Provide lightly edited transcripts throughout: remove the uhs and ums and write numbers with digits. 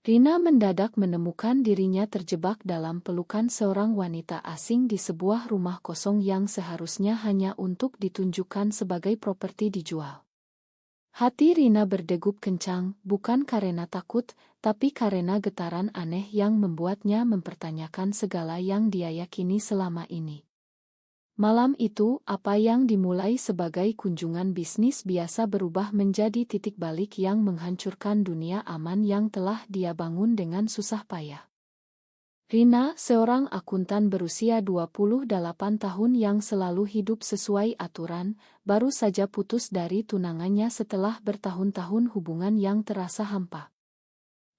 Rina mendadak menemukan dirinya terjebak dalam pelukan seorang wanita asing di sebuah rumah kosong yang seharusnya hanya untuk ditunjukkan sebagai properti dijual. Hati Rina berdegup kencang, bukan karena takut, tapi karena getaran aneh yang membuatnya mempertanyakan segala yang dia yakini selama ini. Malam itu, apa yang dimulai sebagai kunjungan bisnis biasa berubah menjadi titik balik yang menghancurkan dunia aman yang telah dia bangun dengan susah payah. Rina, seorang akuntan berusia 28 tahun yang selalu hidup sesuai aturan, baru saja putus dari tunangannya setelah bertahun-tahun hubungan yang terasa hampa.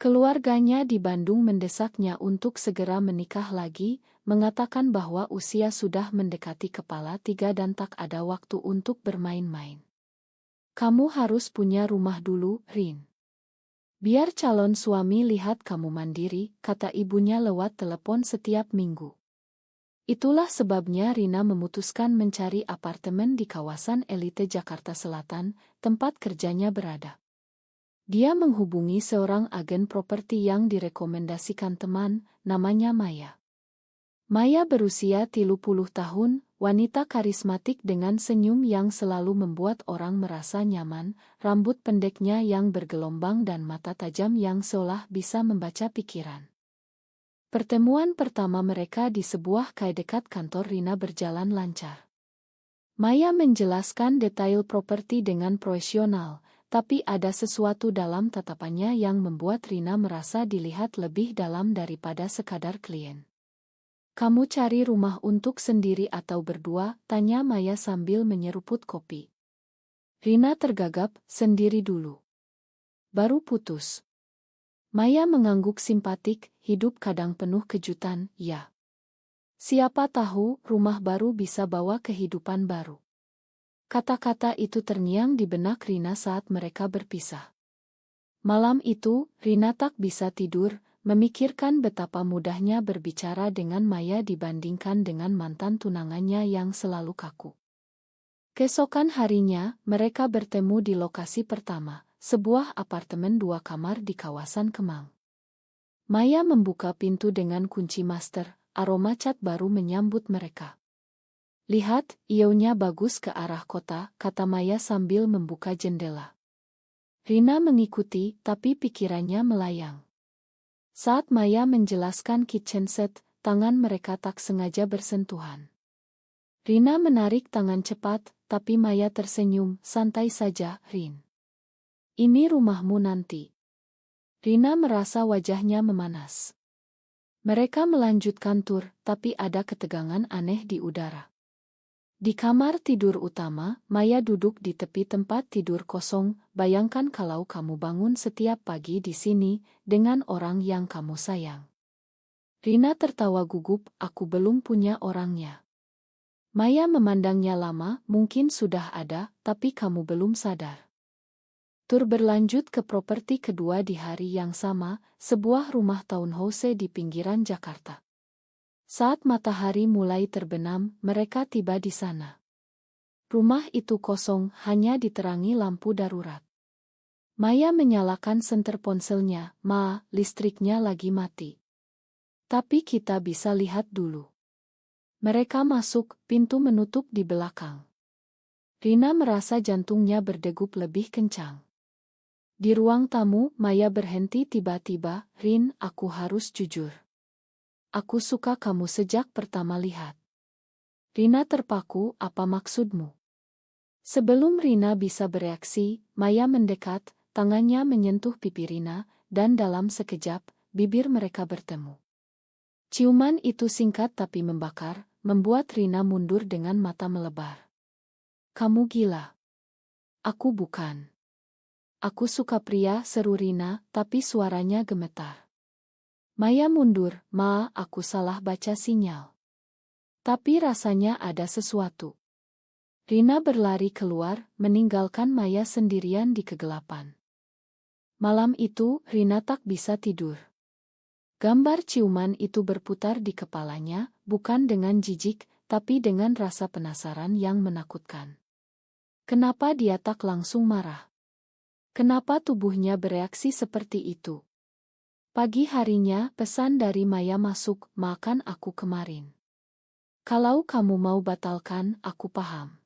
Keluarganya di Bandung mendesaknya untuk segera menikah lagi, mengatakan bahwa usia sudah mendekati kepala tiga dan tak ada waktu untuk bermain-main. Kamu harus punya rumah dulu, Rin. Biar calon suami lihat kamu mandiri, kata ibunya lewat telepon setiap minggu. Itulah sebabnya Rina memutuskan mencari apartemen di kawasan elite Jakarta Selatan, tempat kerjanya berada. Dia menghubungi seorang agen properti yang direkomendasikan teman, namanya Maya. Maya berusia 30 tahun, wanita karismatik dengan senyum yang selalu membuat orang merasa nyaman, rambut pendeknya yang bergelombang dan mata tajam yang seolah bisa membaca pikiran. Pertemuan pertama mereka di sebuah kai dekat kantor Rina berjalan lancar. Maya menjelaskan detail properti dengan profesional, tapi ada sesuatu dalam tatapannya yang membuat Rina merasa dilihat lebih dalam daripada sekadar klien. Kamu cari rumah untuk sendiri atau berdua? Tanya Maya sambil menyeruput kopi. Rina tergagap, sendiri dulu. Baru putus. Maya mengangguk simpatik, hidup kadang penuh kejutan, ya. Siapa tahu rumah baru bisa bawa kehidupan baru. Kata-kata itu terngiang di benak Rina saat mereka berpisah. Malam itu, Rina tak bisa tidur, memikirkan betapa mudahnya berbicara dengan Maya dibandingkan dengan mantan tunangannya yang selalu kaku. Keesokan harinya, mereka bertemu di lokasi pertama, sebuah apartemen 2 kamar di kawasan Kemang. Maya membuka pintu dengan kunci master, aroma cat baru menyambut mereka. Lihat, iaunya bagus ke arah kota, kata Maya sambil membuka jendela. Rina mengikuti, tapi pikirannya melayang. Saat Maya menjelaskan kitchen set, tangan mereka tak sengaja bersentuhan. Rina menarik tangan cepat, tapi Maya tersenyum, santai saja, Rin. Ini rumahmu nanti. Rina merasa wajahnya memanas. Mereka melanjutkan tur, tapi ada ketegangan aneh di udara. Di kamar tidur utama, Maya duduk di tepi tempat tidur kosong. Bayangkan kalau kamu bangun setiap pagi di sini, dengan orang yang kamu sayang. Rina tertawa gugup, aku belum punya orangnya. Maya memandangnya lama, mungkin sudah ada, tapi kamu belum sadar. Tur berlanjut ke properti kedua di hari yang sama, sebuah rumah townhouse di pinggiran Jakarta. Saat matahari mulai terbenam, mereka tiba di sana. Rumah itu kosong, hanya diterangi lampu darurat. Maya menyalakan senter ponselnya, listriknya lagi mati. Tapi kita bisa lihat dulu. Mereka masuk, pintu menutup di belakang. Rina merasa jantungnya berdegup lebih kencang. Di ruang tamu, Maya berhenti tiba-tiba, Rin, aku harus jujur. Aku suka kamu sejak pertama lihat. Rina terpaku, apa maksudmu? Sebelum Rina bisa bereaksi, Maya mendekat, tangannya menyentuh pipi Rina, dan dalam sekejap, bibir mereka bertemu. Ciuman itu singkat tapi membakar, membuat Rina mundur dengan mata melebar. Kamu gila. Aku bukan. Aku suka pria, seru Rina, tapi suaranya gemetar. Maya mundur, aku salah baca sinyal. Tapi rasanya ada sesuatu. Rina berlari keluar, meninggalkan Maya sendirian di kegelapan. Malam itu, Rina tak bisa tidur. Gambar ciuman itu berputar di kepalanya, bukan dengan jijik, tapi dengan rasa penasaran yang menakutkan. Kenapa dia tak langsung marah? Kenapa tubuhnya bereaksi seperti itu? Pagi harinya, pesan dari Maya masuk, makan aku kemarin. Kalau kamu mau batalkan, aku paham.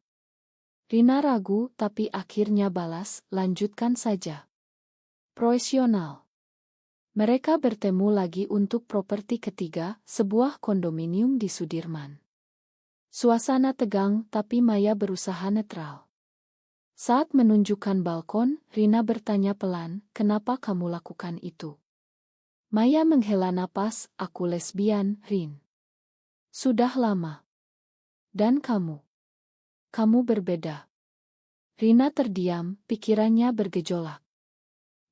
Rina ragu, tapi akhirnya balas, lanjutkan saja. Profesional. Mereka bertemu lagi untuk properti ketiga, sebuah kondominium di Sudirman. Suasana tegang, tapi Maya berusaha netral. Saat menunjukkan balkon, Rina bertanya pelan, kenapa kamu lakukan itu? Maya menghela napas, aku lesbian, Rin. Sudah lama. Dan kamu? Kamu berbeda. Rina terdiam, pikirannya bergejolak.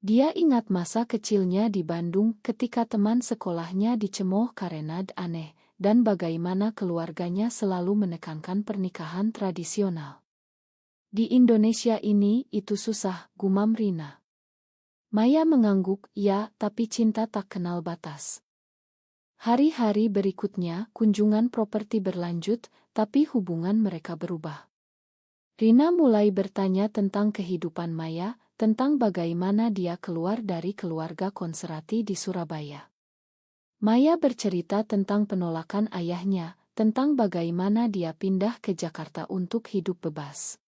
Dia ingat masa kecilnya di Bandung ketika teman sekolahnya dicemooh karena aneh, dan bagaimana keluarganya selalu menekankan pernikahan tradisional. Di Indonesia ini, itu susah, gumam Rina. Maya mengangguk, ya, tapi cinta tak kenal batas. Hari-hari berikutnya, kunjungan properti berlanjut, tapi hubungan mereka berubah. Rina mulai bertanya tentang kehidupan Maya, tentang bagaimana dia keluar dari keluarga konservatif di Surabaya. Maya bercerita tentang penolakan ayahnya, tentang bagaimana dia pindah ke Jakarta untuk hidup bebas.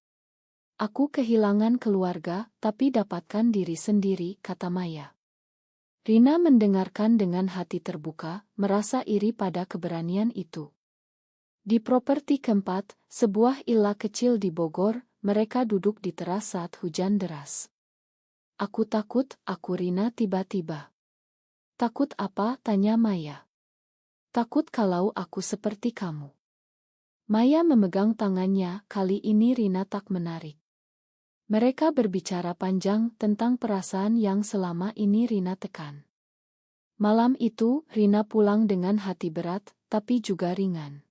Aku kehilangan keluarga, tapi dapatkan diri sendiri, kata Maya. Rina mendengarkan dengan hati terbuka, merasa iri pada keberanian itu. Di properti keempat, sebuah illa kecil di Bogor, mereka duduk di teras saat hujan deras. Aku takut, aku Rina tiba-tiba. Takut apa? Tanya Maya. Takut kalau aku seperti kamu. Maya memegang tangannya, kali ini Rina tak menarik. Mereka berbicara panjang tentang perasaan yang selama ini Rina tekan. Malam itu, Rina pulang dengan hati berat, tapi juga ringan.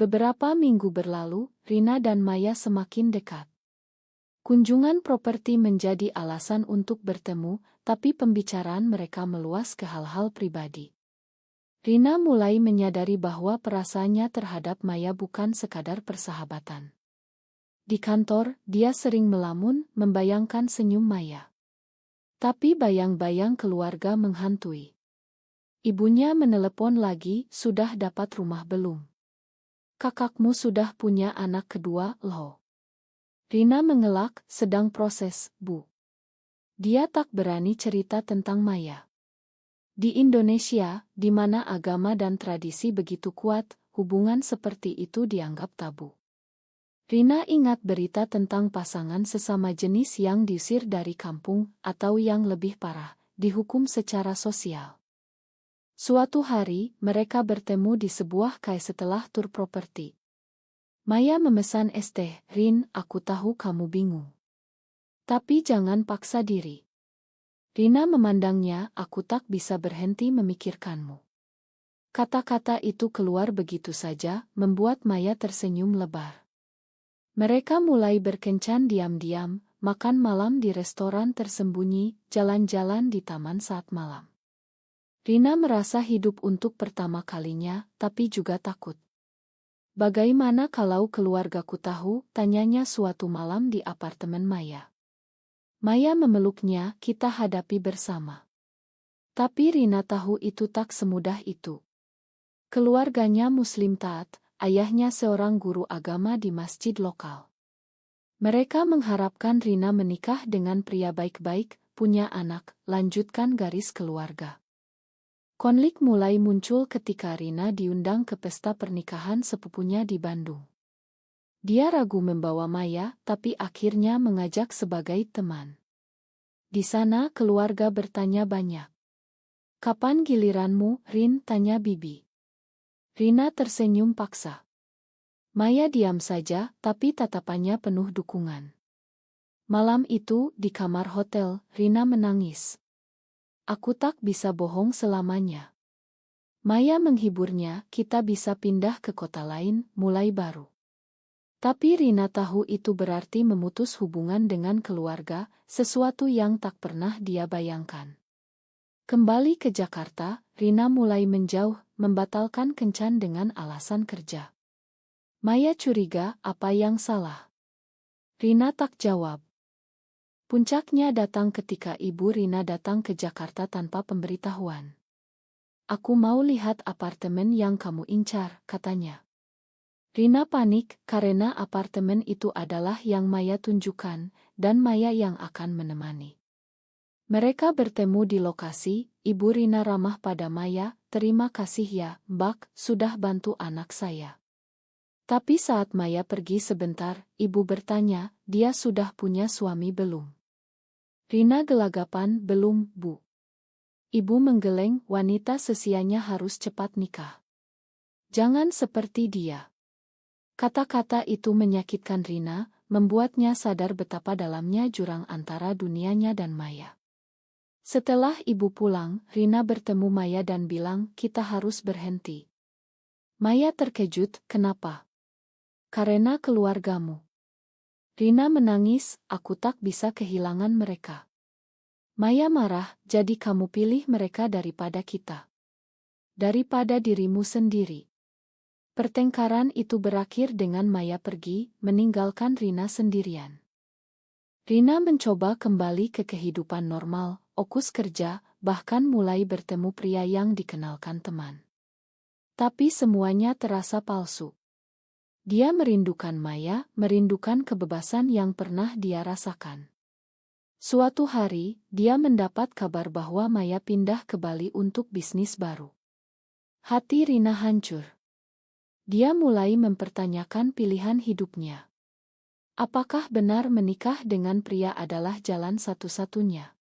Beberapa minggu berlalu, Rina dan Maya semakin dekat. Kunjungan properti menjadi alasan untuk bertemu, tapi pembicaraan mereka meluas ke hal-hal pribadi. Rina mulai menyadari bahwa perasaannya terhadap Maya bukan sekadar persahabatan. Di kantor, dia sering melamun, membayangkan senyum Maya. Tapi bayang-bayang keluarga menghantui. Ibunya menelepon lagi, sudah dapat rumah belum? Kakakmu sudah punya anak kedua, loh. Rina mengelak, sedang proses, Bu. Dia tak berani cerita tentang Maya. Di Indonesia, di mana agama dan tradisi begitu kuat, hubungan seperti itu dianggap tabu. Rina ingat berita tentang pasangan sesama jenis yang diusir dari kampung, atau yang lebih parah, dihukum secara sosial. Suatu hari, mereka bertemu di sebuah kai setelah tur properti. Maya memesan es teh, Rin, aku tahu kamu bingung. Tapi jangan paksa diri. Rina memandangnya, aku tak bisa berhenti memikirkanmu. Kata-kata itu keluar begitu saja, membuat Maya tersenyum lebar. Mereka mulai berkencan diam-diam, makan malam di restoran tersembunyi, jalan-jalan di taman saat malam. Rina merasa hidup untuk pertama kalinya, tapi juga takut. Bagaimana kalau keluargaku tahu? Tanyanya suatu malam di apartemen Maya. Maya memeluknya, kita hadapi bersama. Tapi Rina tahu itu tak semudah itu. Keluarganya Muslim taat, ayahnya seorang guru agama di masjid lokal. Mereka mengharapkan Rina menikah dengan pria baik-baik, punya anak, lanjutkan garis keluarga. Konflik mulai muncul ketika Rina diundang ke pesta pernikahan sepupunya di Bandung. Dia ragu membawa Maya, tapi akhirnya mengajak sebagai teman. Di sana keluarga bertanya banyak. Kapan giliranmu, Rin? Tanya Bibi. Rina tersenyum paksa. Maya diam saja, tapi tatapannya penuh dukungan. Malam itu, di kamar hotel, Rina menangis. Aku tak bisa bohong selamanya. Maya menghiburnya, kita bisa pindah ke kota lain, mulai baru. Tapi Rina tahu itu berarti memutus hubungan dengan keluarga, sesuatu yang tak pernah dia bayangkan. Kembali ke Jakarta, Rina mulai menjauh, membatalkan kencan dengan alasan kerja. Maya curiga, apa yang salah? Rina tak jawab. Puncaknya datang ketika Ibu Rina datang ke Jakarta tanpa pemberitahuan. "Aku mau lihat apartemen yang kamu incar," katanya. Rina panik karena apartemen itu adalah yang Maya tunjukkan, dan Maya yang akan menemani. Mereka bertemu di lokasi. Ibu Rina ramah pada Maya, "Terima kasih ya, Mbak, sudah bantu anak saya." Tapi saat Maya pergi sebentar, ibu bertanya, "Dia sudah punya suami belum?" Rina gelagapan, "Belum, Bu." Ibu menggeleng, "Wanita sesianya harus cepat nikah. Jangan seperti dia." Kata-kata itu menyakitkan Rina, membuatnya sadar betapa dalamnya jurang antara dunianya dan Maya. Setelah ibu pulang, Rina bertemu Maya dan bilang, "Kita harus berhenti." Maya terkejut, "Kenapa?" "Karena keluargamu." Rina menangis, "Aku tak bisa kehilangan mereka." Maya marah, "Jadi kamu pilih mereka daripada kita? Daripada dirimu sendiri?" Pertengkaran itu berakhir dengan Maya pergi, meninggalkan Rina sendirian. Rina mencoba kembali ke kehidupan normal, fokus kerja, bahkan mulai bertemu pria yang dikenalkan teman. Tapi semuanya terasa palsu. Dia merindukan Maya, merindukan kebebasan yang pernah dia rasakan. Suatu hari, dia mendapat kabar bahwa Maya pindah ke Bali untuk bisnis baru. Hati Rina hancur. Dia mulai mempertanyakan pilihan hidupnya. Apakah benar menikah dengan pria adalah jalan satu-satunya?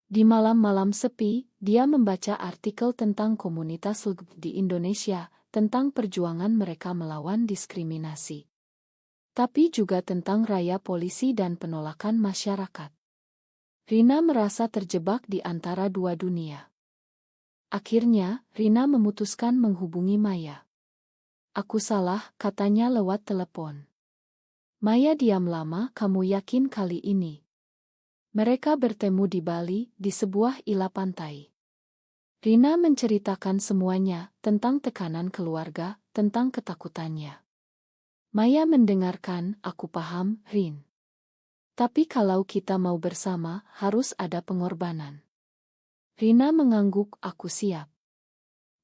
Di malam-malam sepi, dia membaca artikel tentang komunitas LGBT di Indonesia, tentang perjuangan mereka melawan diskriminasi. Tapi juga tentang raya polisi dan penolakan masyarakat. Rina merasa terjebak di antara dua dunia. Akhirnya, Rina memutuskan menghubungi Maya. "Aku salah," katanya lewat telepon. Maya diam lama, "Kamu yakin kali ini?" Mereka bertemu di Bali, di sebuah ila pantai. Rina menceritakan semuanya, tentang tekanan keluarga, tentang ketakutannya. Maya mendengarkan, "Aku paham, Rin. Tapi kalau kita mau bersama, harus ada pengorbanan." Rina mengangguk, "Aku siap."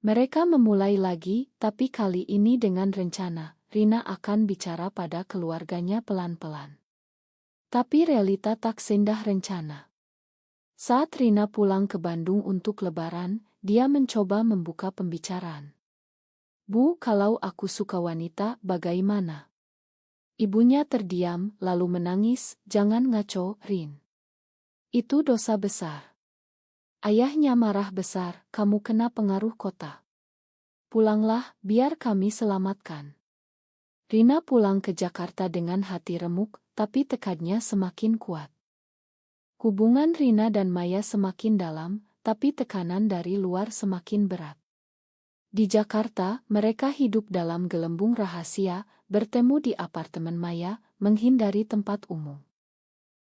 Mereka memulai lagi, tapi kali ini dengan rencana. Rina akan bicara pada keluarganya pelan-pelan. Tapi realita tak seindah rencana. Saat Rina pulang ke Bandung untuk Lebaran, dia mencoba membuka pembicaraan. "Bu, kalau aku suka wanita, bagaimana?" Ibunya terdiam, lalu menangis, "Jangan ngaco, Rin. Itu dosa besar." Ayahnya marah besar, "Kamu kena pengaruh kota. Pulanglah, biar kami selamatkan." Rina pulang ke Jakarta dengan hati remuk, tapi tekadnya semakin kuat. Hubungan Rina dan Maya semakin dalam, tapi tekanan dari luar semakin berat. Di Jakarta, mereka hidup dalam gelembung rahasia, bertemu di apartemen Maya, menghindari tempat umum.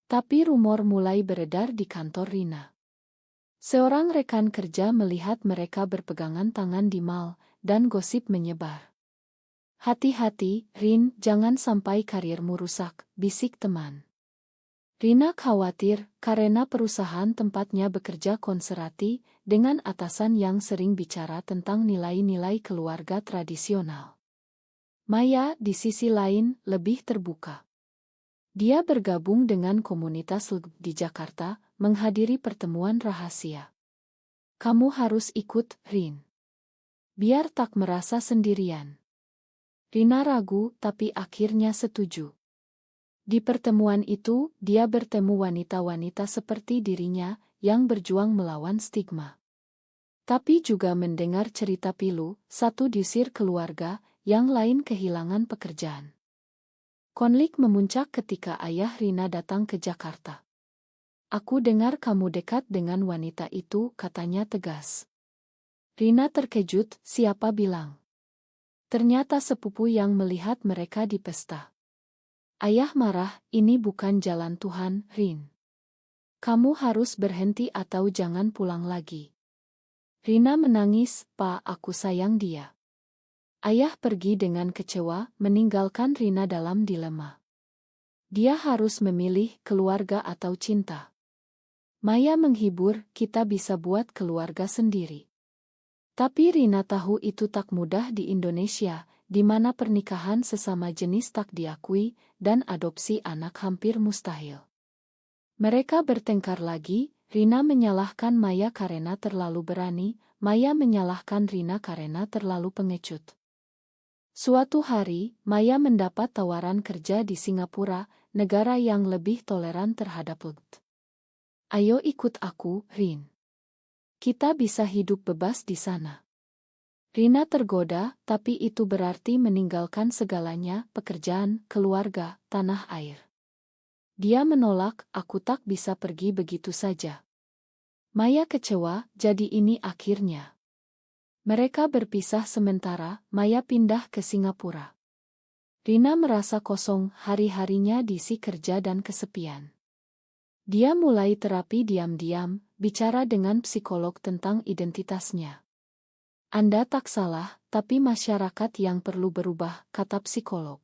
Tapi rumor mulai beredar di kantor Rina. Seorang rekan kerja melihat mereka berpegangan tangan di mal, dan gosip menyebar. "Hati-hati, Rin, jangan sampai karirmu rusak," bisik teman. Rina khawatir, karena perusahaan tempatnya bekerja konservatif, dengan atasan yang sering bicara tentang nilai-nilai keluarga tradisional. Maya, di sisi lain, lebih terbuka. Dia bergabung dengan komunitas LGBT di Jakarta, menghadiri pertemuan rahasia. "Kamu harus ikut, Rin. Biar tak merasa sendirian." Rina ragu, tapi akhirnya setuju. Di pertemuan itu, dia bertemu wanita-wanita seperti dirinya, yang berjuang melawan stigma. Tapi juga mendengar cerita pilu, satu diusir keluarga, yang lain kehilangan pekerjaan. Konflik memuncak ketika ayah Rina datang ke Jakarta. "Aku dengar kamu dekat dengan wanita itu," katanya tegas. Rina terkejut, "Siapa bilang?" Ternyata sepupu yang melihat mereka di pesta. Ayah marah, "Ini bukan jalan Tuhan, Rin. Kamu harus berhenti atau jangan pulang lagi." Rina menangis, "Pa, aku sayang dia." Ayah pergi dengan kecewa, meninggalkan Rina dalam dilema. Dia harus memilih keluarga atau cinta. Maya menghibur, kita bisa buat keluarga sendiri. Tapi Rina tahu itu tak mudah di Indonesia, di mana pernikahan sesama jenis tak diakui dan adopsi anak hampir mustahil. Mereka bertengkar lagi, Rina menyalahkan Maya karena terlalu berani, Maya menyalahkan Rina karena terlalu pengecut. Suatu hari, Maya mendapat tawaran kerja di Singapura, negara yang lebih toleran terhadap LGBT. Ayo ikut aku, Rin. Kita bisa hidup bebas di sana. Rina tergoda, tapi itu berarti meninggalkan segalanya, pekerjaan, keluarga, tanah air. Dia menolak, aku tak bisa pergi begitu saja. Maya kecewa, jadi ini akhirnya. Mereka berpisah sementara, Maya pindah ke Singapura. Rina merasa kosong, hari-harinya diisi kerja dan kesepian. Dia mulai terapi diam-diam, bicara dengan psikolog tentang identitasnya. Anda tak salah, tapi masyarakat yang perlu berubah, kata psikolog.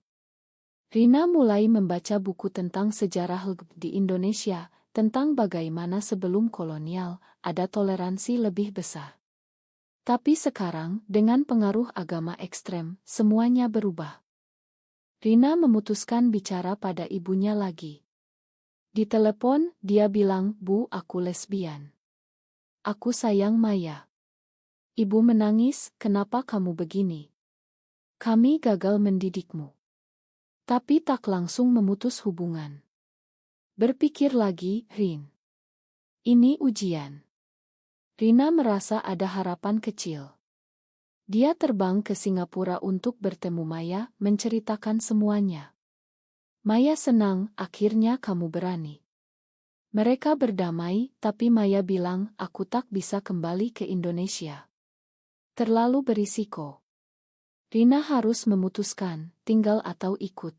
Rina mulai membaca buku tentang sejarah LGBT di Indonesia, tentang bagaimana sebelum kolonial, ada toleransi lebih besar. Tapi sekarang, dengan pengaruh agama ekstrem, semuanya berubah. Rina memutuskan bicara pada ibunya lagi. Di telepon, dia bilang, "Bu, aku lesbian. Aku sayang Maya." Ibu menangis, "Kenapa kamu begini? Kami gagal mendidikmu." Tapi tak langsung memutus hubungan. Berpikir lagi, Rin. Ini ujian. Rina merasa ada harapan kecil. Dia terbang ke Singapura untuk bertemu Maya, menceritakan semuanya. Maya senang, akhirnya kamu berani. Mereka berdamai, tapi Maya bilang, aku tak bisa kembali ke Indonesia. Terlalu berisiko. Rina harus memutuskan, tinggal atau ikut.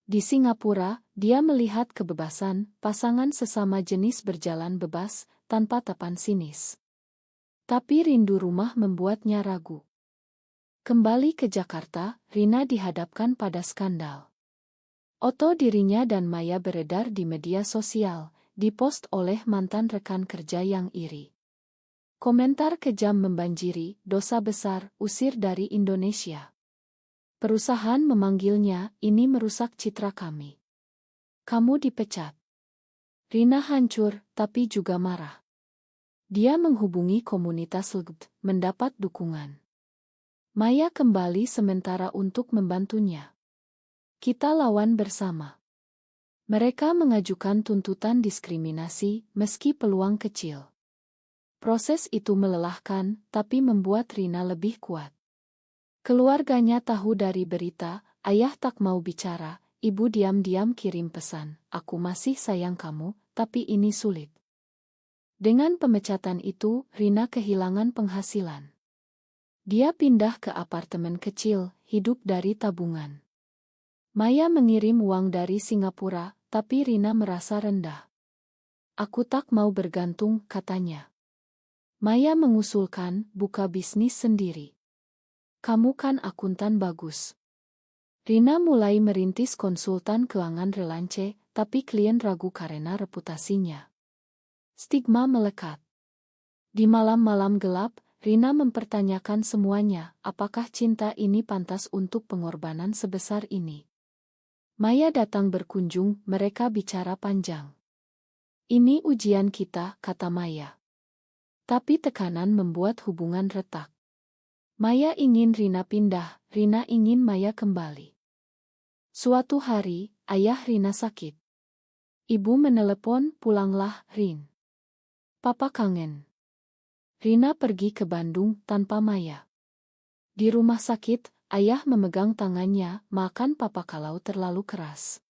Di Singapura, dia melihat kebebasan, pasangan sesama jenis berjalan bebas, tanpa tepan sinis. Tapi rindu rumah membuatnya ragu. Kembali ke Jakarta, Rina dihadapkan pada skandal. Foto dirinya dan Maya beredar di media sosial, dipost oleh mantan rekan kerja yang iri. Komentar kejam membanjiri, dosa besar, usir dari Indonesia. Perusahaan memanggilnya, ini merusak citra kami. Kamu dipecat. Rina hancur, tapi juga marah. Dia menghubungi komunitas LGBT, mendapat dukungan. Maya kembali sementara untuk membantunya. Kita lawan bersama. Mereka mengajukan tuntutan diskriminasi, meski peluang kecil. Proses itu melelahkan, tapi membuat Rina lebih kuat. Keluarganya tahu dari berita, ayah tak mau bicara, ibu diam-diam kirim pesan, aku masih sayang kamu, tapi ini sulit. Dengan pemecatan itu, Rina kehilangan penghasilan. Dia pindah ke apartemen kecil, hidup dari tabungan. Maya mengirim uang dari Singapura, tapi Rina merasa rendah. Aku tak mau bergantung, katanya. Maya mengusulkan, buka bisnis sendiri. Kamu kan akuntan bagus. Rina mulai merintis konsultan keuangan relance, tapi klien ragu karena reputasinya. Stigma melekat. Di malam-malam gelap, Rina mempertanyakan semuanya, apakah cinta ini pantas untuk pengorbanan sebesar ini? Maya datang berkunjung, mereka bicara panjang. Ini ujian kita, kata Maya. Tapi tekanan membuat hubungan retak. Maya ingin Rina pindah, Rina ingin Maya kembali. Suatu hari, ayah Rina sakit. Ibu menelepon, pulanglah, Rin. Papa kangen. Rina pergi ke Bandung tanpa Maya. Di rumah sakit, ayah memegang tangannya, makan papa kalau terlalu keras.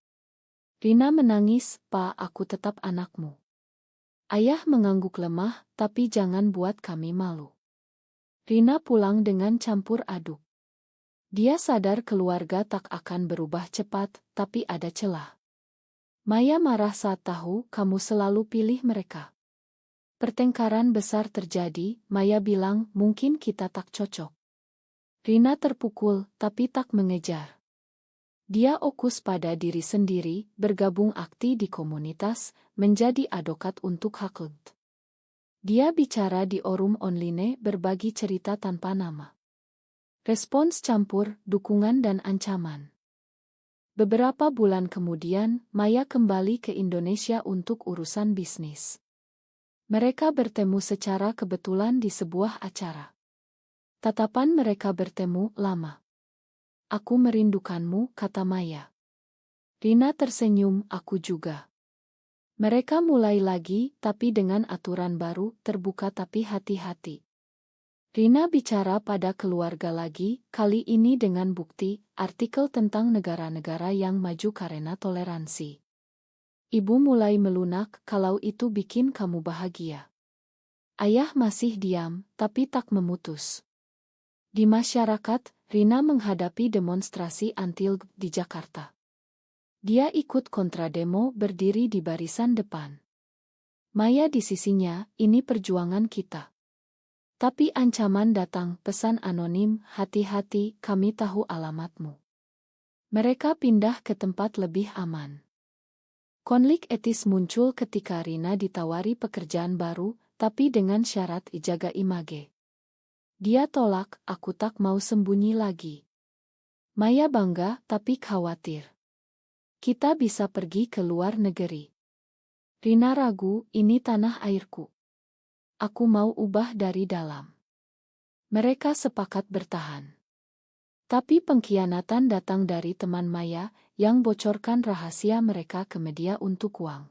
Rina menangis, "Pa, aku tetap anakmu." Ayah mengangguk lemah, tapi jangan buat kami malu. Rina pulang dengan campur aduk. Dia sadar keluarga tak akan berubah cepat, tapi ada celah. Maya marah saat tahu kamu selalu pilih mereka. Pertengkaran besar terjadi, Maya bilang mungkin kita tak cocok. Rina terpukul, tapi tak mengejar. Dia fokus pada diri sendiri, bergabung aktif di komunitas, menjadi advokat untuk hak. Dia bicara di forum online, berbagi cerita tanpa nama. Respons campur, dukungan dan ancaman. Beberapa bulan kemudian, Maya kembali ke Indonesia untuk urusan bisnis. Mereka bertemu secara kebetulan di sebuah acara. Tatapan mereka bertemu lama. "Aku merindukanmu," kata Maya. Rina tersenyum, "Aku juga." Mereka mulai lagi, tapi dengan aturan baru, terbuka tapi hati-hati. Rina bicara pada keluarga lagi, kali ini dengan bukti, artikel tentang negara-negara yang maju karena toleransi. Ibu mulai melunak, "Kalau itu bikin kamu bahagia." Ayah masih diam, tapi tak memutus. Di masyarakat, Rina menghadapi demonstrasi anti-LGBT di Jakarta. Dia ikut kontrademo, berdiri di barisan depan. Maya di sisinya, "Ini perjuangan kita." Tapi ancaman datang, pesan anonim, "Hati-hati, kami tahu alamatmu." Mereka pindah ke tempat lebih aman. Konflik etis muncul ketika Rina ditawari pekerjaan baru, tapi dengan syarat jaga image. Dia tolak, "Aku tak mau sembunyi lagi." Maya bangga, tapi khawatir. "Kita bisa pergi ke luar negeri." Rina ragu, "Ini tanah airku. Aku mau ubah dari dalam." Mereka sepakat bertahan. Tapi pengkhianatan datang dari teman Maya, yang bocorkan rahasia mereka ke media untuk uang.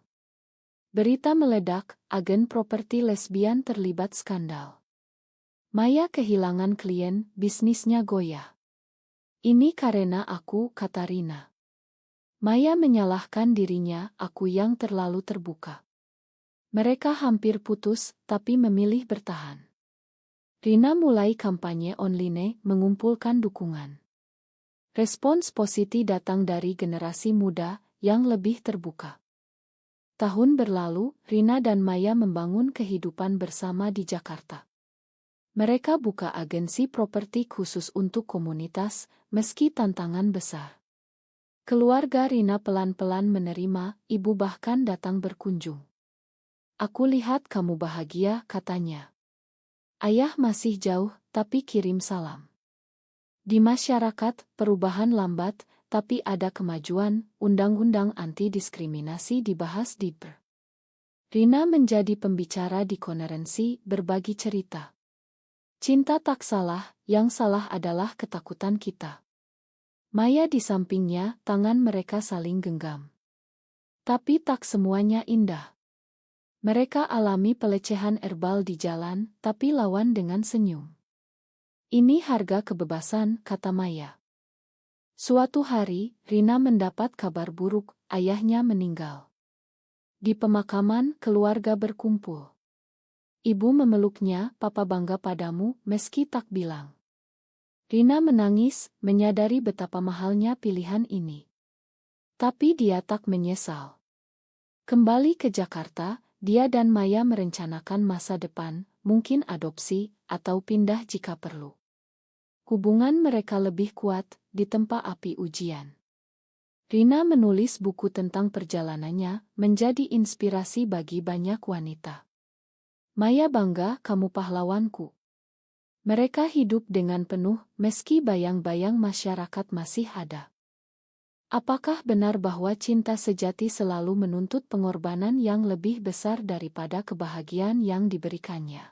Berita meledak, agen properti lesbian terlibat skandal. Maya kehilangan klien, bisnisnya goyah. "Ini karena aku," kata Rina. Maya menyalahkan dirinya, "Aku yang terlalu terbuka." Mereka hampir putus, tapi memilih bertahan. Rina mulai kampanye online, mengumpulkan dukungan. Respons positif datang dari generasi muda, yang lebih terbuka. Tahun berlalu, Rina dan Maya membangun kehidupan bersama di Jakarta. Mereka buka agensi properti khusus untuk komunitas, meski tantangan besar. Keluarga Rina pelan-pelan menerima, ibu bahkan datang berkunjung. "Aku lihat kamu bahagia," katanya. "Ayah masih jauh, tapi kirim salam." Di masyarakat, perubahan lambat, tapi ada kemajuan. Undang-undang anti-diskriminasi dibahas di BR. Rina menjadi pembicara di konferensi, berbagi cerita. "Cinta tak salah, yang salah adalah ketakutan kita." Maya di sampingnya, tangan mereka saling genggam. Tapi tak semuanya indah. Mereka alami pelecehan verbal di jalan, tapi lawan dengan senyum. "Ini harga kebebasan," kata Maya. Suatu hari, Rina mendapat kabar buruk, ayahnya meninggal. Di pemakaman, keluarga berkumpul. Ibu memeluknya, "Papa bangga padamu," meski tak bilang. Rina menangis, menyadari betapa mahalnya pilihan ini. Tapi dia tak menyesal. Kembali ke Jakarta, dia dan Maya merencanakan masa depan, mungkin adopsi, atau pindah jika perlu. Hubungan mereka lebih kuat, ditempa api ujian. Rina menulis buku tentang perjalanannya, menjadi inspirasi bagi banyak wanita. Maya bangga, "Kamu pahlawanku." Mereka hidup dengan penuh, meski bayang-bayang masyarakat masih ada. Apakah benar bahwa cinta sejati selalu menuntut pengorbanan yang lebih besar daripada kebahagiaan yang diberikannya?